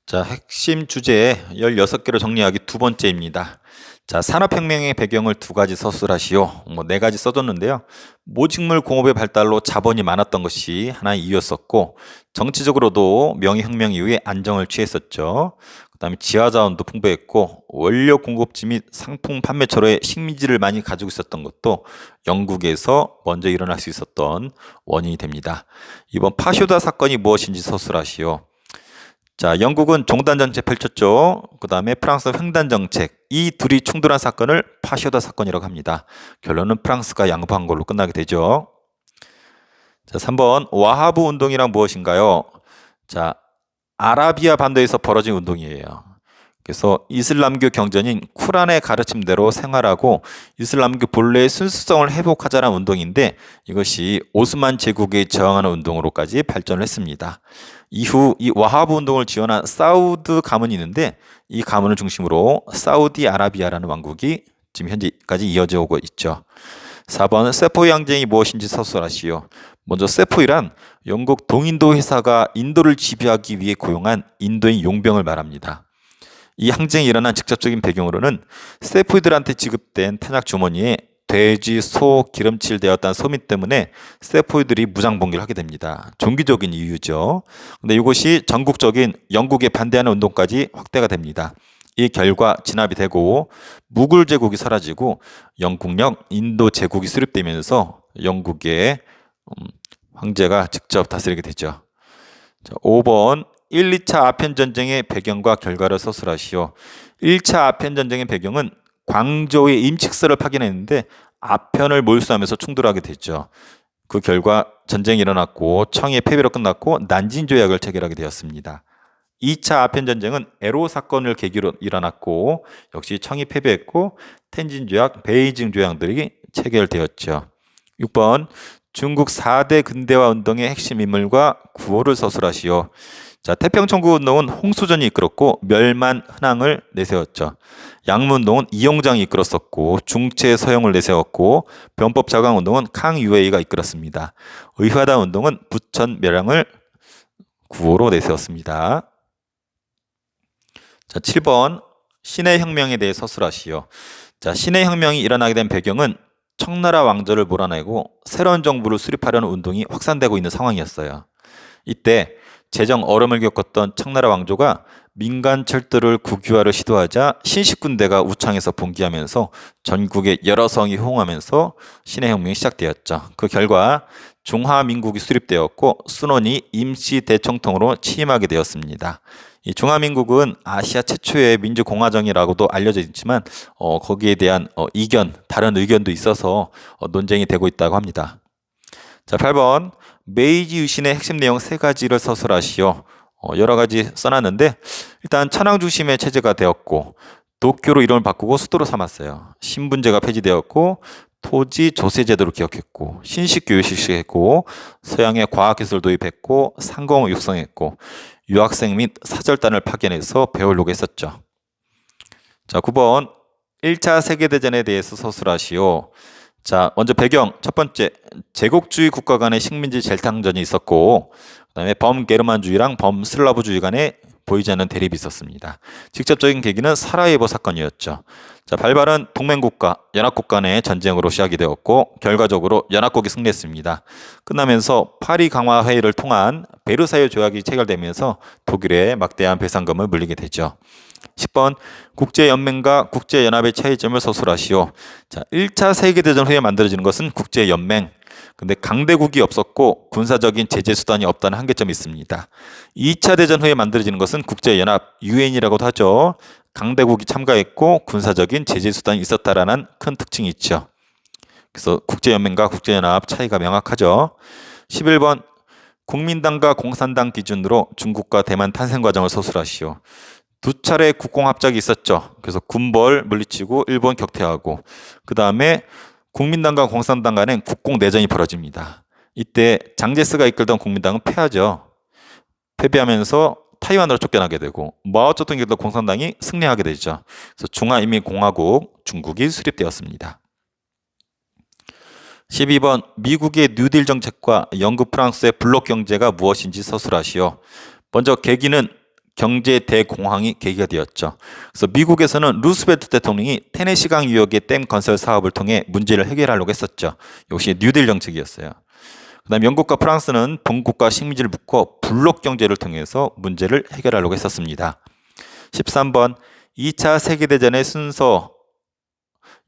자, 핵심 주제 16개로 정리하기 두 번째입니다. 자, 산업혁명의 배경을 두 가지 서술하시오. 네 가지 써줬는데요. 모직물 공업의 발달로 자본이 많았던 것이 하나의 이유였었고, 정치적으로도 명의혁명 이후에 안정을 취했었죠. 그 다음에 지하자원도 풍부했고, 원료 공급지 및 상품 판매처로의 식민지를 많이 가지고 있었던 것도 영국에서 먼저 일어날 수 있었던 원인이 됩니다. 이번 파쇼다 사건이 무엇인지 서술하시오. 자, 영국은 종단 정책 펼쳤죠. 그 다음에 프랑스 횡단 정책. 이 둘이 충돌한 사건을 파쇼다 사건이라고 합니다. 결론은 프랑스가 양보한 걸로 끝나게 되죠. 자, 3번 와하브 운동이란 무엇인가요? 자, 아라비아 반도에서 벌어진 운동이에요. 그래서 이슬람교 경전인 쿠란의 가르침대로 생활하고 이슬람교 본래의 순수성을 회복하자는 운동인데 이것이 오스만 제국에 저항하는 운동으로까지 발전을 했습니다. 이후 이 와하브 운동을 지원한 사우드 가문이 있는데 이 가문을 중심으로 사우디아라비아라는 왕국이 지금 현재까지 이어져 오고 있죠. 4번 세포이 항쟁이 무엇인지 서술하시오. 먼저 세포이란 영국 동인도 회사가 인도를 지배하기 위해 고용한 인도인 용병을 말합니다. 이 항쟁이 일어난 직접적인 배경으로는 세포이들한테 지급된 탄약 주머니에 돼지, 소, 기름칠 되었다는 소민 때문에 세포이들이 무장봉기를 하게 됩니다. 종교적인 이유죠. 근데 이것이 전국적인 영국에 반대하는 운동까지 확대가 됩니다. 이 결과 진압이 되고 무굴 제국이 사라지고 영국령 인도 제국이 수립되면서 영국의 황제가 직접 다스리게 되죠. 자, 5번 1, 2차 아편전쟁의 배경과 결과를 서술하시오. 1차 아편전쟁의 배경은 광저우의 임칙서를 파견했는데 아편을 몰수하면서 충돌하게 됐죠. 그 결과 전쟁이 일어났고 청의 패배로 끝났고 난징 조약을 체결하게 되었습니다. 2차 아편전쟁은 에로 사건을 계기로 일어났고 역시 청이 패배했고 텐진 조약, 베이징 조약들이 체결되었죠. 6번 중국 4대 근대화 운동의 핵심 인물과 구호를 서술하시오. 자, 태평천국운동은 홍수전이 이끌었고 멸만 흔항을 내세웠죠. 양문운동은 이용장이 이끌었었고 중체 서영을 내세웠고 변법 자강운동은 캉유웨이가 이끌었습니다. 의화단 운동은 부천 멸양을 구호로 내세웠습니다. 자, 7번 신의 혁명에 대해 서술하시오. 자, 신의 혁명이 일어나게 된 배경은 청나라 왕조를 몰아내고 새로운 정부를 수립하려는 운동이 확산되고 있는 상황이었어요. 이때 재정 어려움을 겪었던 청나라 왕조가 민간 철도를 국유화를 시도하자 신식군대가 우창에서 봉기하면서 전국의 여러 성이 호응하면서 신의 혁명이 시작되었죠. 그 결과 중화민국이 수립되었고 순원이 임시 대총통으로 취임하게 되었습니다. 이 중화민국은 아시아 최초의 민주공화정이라고도 알려져 있지만 거기에 대한 다른 의견도 있어서 논쟁이 되고 있다고 합니다. 자, 8번 메이지 유신의 핵심 내용 세 가지를 서술하시오. 여러 가지 써놨는데 일단 천황 중심의 체제가 되었고 도쿄로 이름을 바꾸고 수도로 삼았어요. 신분제가 폐지되었고 토지 조세 제도를 기억했고 신식 교육을 실시했고 서양의 과학기술 도입했고 상공을 육성했고 유학생 및 사절단을 파견해서 배우려고 했었죠. 자, 9번 1차 세계대전에 대해서 서술하시오. 자, 먼저 배경 첫 번째 제국주의 국가 간의 식민지 젤탕전이 있었고 그다음에 범게르만주의랑 범슬라브주의 간에 보이지 않는 대립이 있었습니다. 직접적인 계기는 사라예보 사건이었죠. 자, 발발은 동맹국가, 연합국 간의 전쟁으로 시작이 되었고 결과적으로 연합국이 승리했습니다. 끝나면서 파리 강화 회의를 통한 베르사유 조약이 체결되면서 독일에 막대한 배상금을 물리게 되죠. 10번 국제연맹과 국제연합의 차이점을 서술하시오. 자, 1차 세계대전 후에 만들어지는 것은 국제연맹. 근데 강대국이 없었고 군사적인 제재 수단이 없다는 한계점이 있습니다. 2차 대전 후에 만들어지는 것은 국제연합, 유엔이라고도 하죠. 강대국이 참가했고 군사적인 제재 수단이 있었다라는 큰 특징이 있죠. 그래서 국제연맹과 국제연합 차이가 명확하죠. 11번 국민당과 공산당 기준으로 중국과 대만 탄생 과정을 서술하시오. 두 차례 국공합작이 있었죠. 그래서 군벌 물리치고 일본 격퇴하고 그 다음에 국민당과 공산당 간엔 국공내전이 벌어집니다. 이때 장제스가 이끌던 국민당은 패하죠. 패배하면서 타이완으로 쫓겨나게 되고 마오쩌둥이 이끌던 공산당이 승리하게 되죠. 그래서 중화인민공화국 중국이 수립되었습니다. 12번 미국의 뉴딜 정책과 영국 프랑스의 블록 경제가 무엇인지 서술하시오. 먼저 계기는 경제 대공황이 계기가 되었죠. 그래서 미국에서는 루스벨트 대통령이 테네시강 유역의 댐 건설 사업을 통해 문제를 해결하려고 했었죠. 역시 뉴딜 정책이었어요. 그다음 영국과 프랑스는 본국가 식민지를 묶어 블록 경제를 통해서 문제를 해결하려고 했었습니다. 13번 2차 세계대전의 순서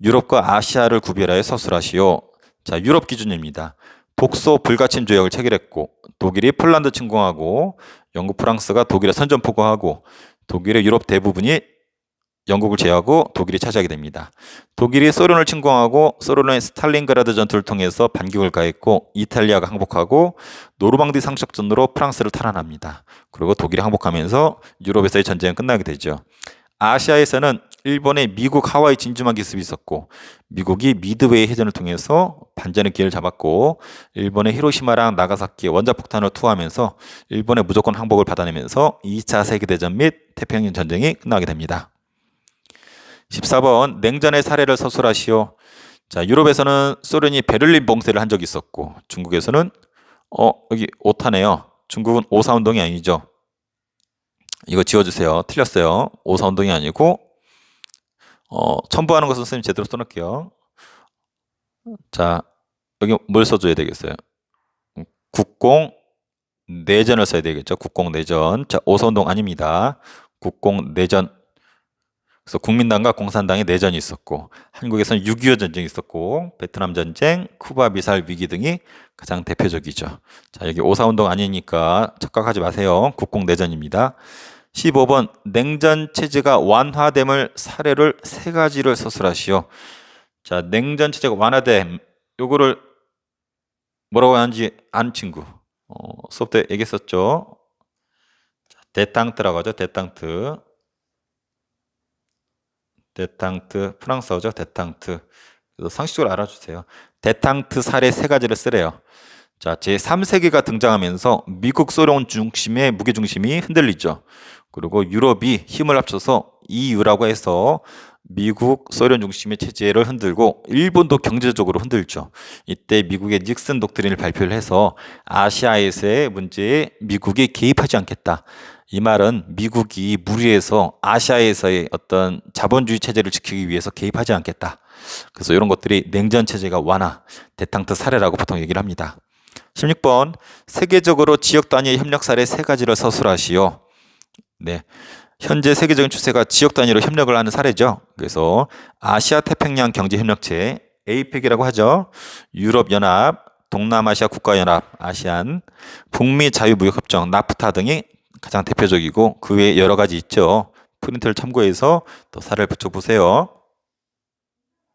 유럽과 아시아를 구별하여 서술하시오. 자, 유럽 기준입니다. 독소 불가침 조약을 체결했고 독일이 폴란드 침공하고 영국 프랑스가 독일에 선전포고하고 독일의 유럽 대부분이 영국을 제외하고 독일이 차지하게 됩니다. 독일이 소련을 침공하고 소련의 스탈린그라드 전투를 통해서 반격을 가했고 이탈리아가 항복하고 노르망디 상륙전으로 프랑스를 탈환합니다. 그리고 독일이 항복하면서 유럽에서의 전쟁은 끝나게 되죠. 아시아에서는 일본의 미국 하와이 진주만 기습이 있었고 미국이 미드웨이 해전을 통해서 반전의 기회를 잡았고 일본의 히로시마랑 나가사키에 원자폭탄을 투하하면서 일본의 무조건 항복을 받아내면서 2차 세계대전 및 태평양 전쟁이 끝나게 됩니다. 14번 냉전의 사례를 서술하시오. 자, 유럽에서는 소련이 베를린 봉쇄를 한 적이 있었고 중국에서는 여기 오타네요. 중국은 오사운동이 아니죠. 이거 지워주세요. 틀렸어요. 오사운동이 아니고 첨부하는 것은 선생님 제대로 써놓을게요. 자, 여기 뭘 써줘야 되겠어요? 국공 내전을 써야 되겠죠. 국공 내전. 자, 오사운동 아닙니다. 국공 내전. 그래서 국민당과 공산당의 내전이 있었고 한국에서는 6.25 전쟁이 있었고 베트남 전쟁, 쿠바 미사일 위기 등이 가장 대표적이죠. 자, 여기 오사운동 아니니까 착각하지 마세요. 국공 내전입니다. 15번 냉전 체제가 완화됨을 사례를 세 가지를 서술하시오. 자, 냉전 체제가 완화됨 요거를 뭐라고 하는지 아는 친구 수업 때 얘기했었죠. 자, 데탕트라고 하죠. 데탕트 프랑스어죠. 데탕트. 그래서 상식적으로 알아주세요. 데탕트 사례 세 가지를 쓰래요. 자, 제3세기가 등장하면서 미국 소련 중심의 무게중심이 흔들리죠. 그리고 유럽이 힘을 합쳐서 EU라고 해서 미국 소련 중심의 체제를 흔들고 일본도 경제적으로 흔들죠. 이때 미국의 닉슨 독트린을 발표를 해서 아시아에서의 문제에 미국이 개입하지 않겠다. 이 말은 미국이 무리해서 아시아에서의 어떤 자본주의 체제를 지키기 위해서 개입하지 않겠다. 그래서 이런 것들이 냉전 체제가 완화, 데탕트 사례라고 보통 얘기를 합니다. 16번 세계적으로 지역 단위의 협력 사례 세 가지를 서술하시오. 네, 현재 세계적인 추세가 지역 단위로 협력을 하는 사례죠. 그래서 아시아 태평양 경제협력체 APEC이라고 하죠. 유럽연합, 동남아시아 국가연합, 아시안, 북미 자유무역협정, 나프타 등이 가장 대표적이고 그 외에 여러 가지 있죠. 프린트를 참고해서 또 사례를 붙여보세요.